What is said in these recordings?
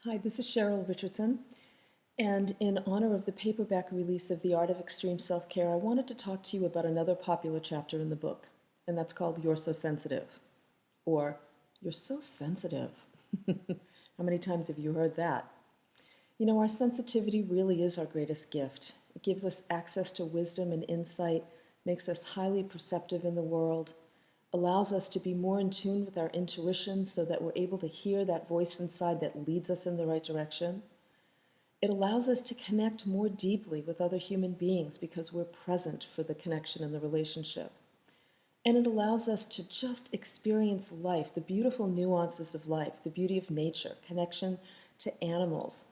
Hi, this is Cheryl Richardson, and in honor of the paperback release of The Art of Extreme Self-Care, I wanted to talk to you about another popular chapter in the book, and that's called You're So Sensitive, or You're So Sensitive. How many times have you heard that? You know, our sensitivity really is our greatest gift. It gives us access to wisdom and insight, makes us highly perceptive in the world, allows us to be more in tune with our intuition so that we're able to hear that voice inside that leads us in the right direction. It allows us to connect more deeply with other human beings because we're present for the connection and the relationship. And it allows us to just experience life, the beautiful nuances of life, the beauty of nature, connection to animals,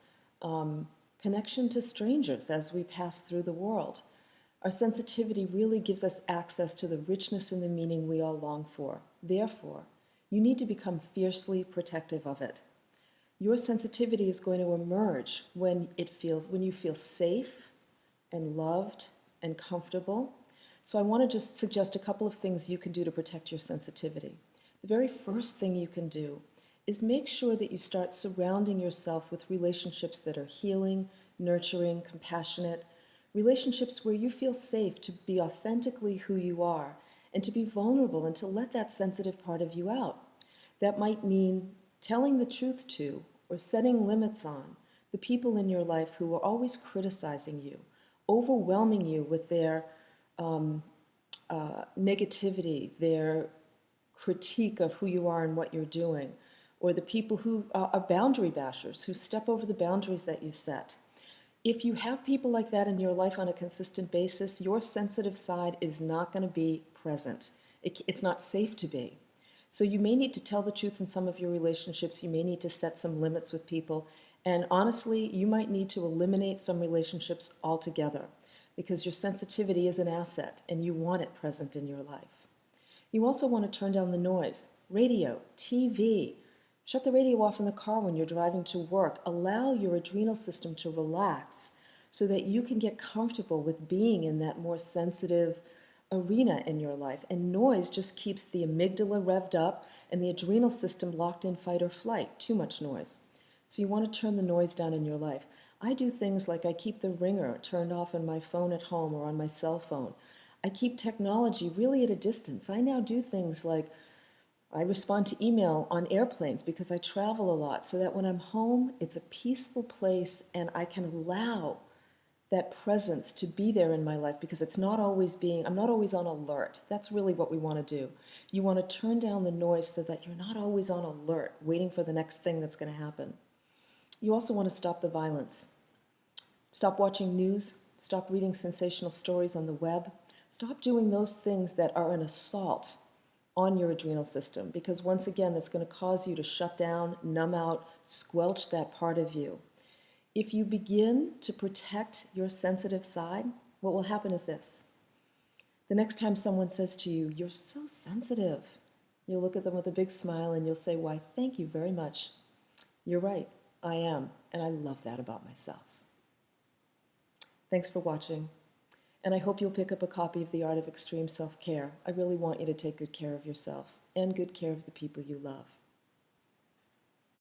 connection to strangers as we pass through the world. Our sensitivity really gives us access to the richness and the meaning we all long for. Therefore, you need to become fiercely protective of it. Your sensitivity is going to emerge when you feel safe and loved and comfortable. So I want to just suggest a couple of things you can do to protect your sensitivity. The very first thing you can do is make sure that you start surrounding yourself with relationships that are healing, nurturing, compassionate, relationships where you feel safe to be authentically who you are and to be vulnerable and to let that sensitive part of you out. That might mean telling the truth to or setting limits on the people in your life who are always criticizing you, overwhelming you with their negativity, their critique of who you are and what you're doing, or the people who are boundary bashers, who step over the boundaries that you set. If you have people like that in your life on a consistent basis, your sensitive side is not going to be present. It's not safe to be. So you may need to tell the truth in some of your relationships. You may need to set some limits with people. And honestly, you might need to eliminate some relationships altogether because your sensitivity is an asset and you want it present in your life. You also want to turn down the noise. Radio, TV. Shut the radio off in the car when you're driving to work. Allow your adrenal system to relax so that you can get comfortable with being in that more sensitive arena in your life. And noise just keeps the amygdala revved up and the adrenal system locked in fight or flight. Too much noise. So you want to turn the noise down in your life. I do things like I keep the ringer turned off on my phone at home or on my cell phone. I keep technology really at a distance. I now do things like I respond to email on airplanes because I travel a lot so that when I'm home, it's a peaceful place and I can allow that presence to be there in my life because I'm not always on alert. That's really what we want to do. You want to turn down the noise so that you're not always on alert, waiting for the next thing that's going to happen. You also want to stop the violence. Stop watching news. Stop reading sensational stories on the web. Stop doing those things that are an assault on your adrenal system because once again that's going to cause you to shut down, numb out, squelch that part of you. If you begin to protect your sensitive side, what will happen is this. The next time someone says to you, "You're so sensitive," you'll look at them with a big smile and you'll say, "Why, thank you very much. You're right, I am, and I love that about myself." Thanks for watching. And I hope you'll pick up a copy of The Art of Extreme Self-Care. I really want you to take good care of yourself and good care of the people you love.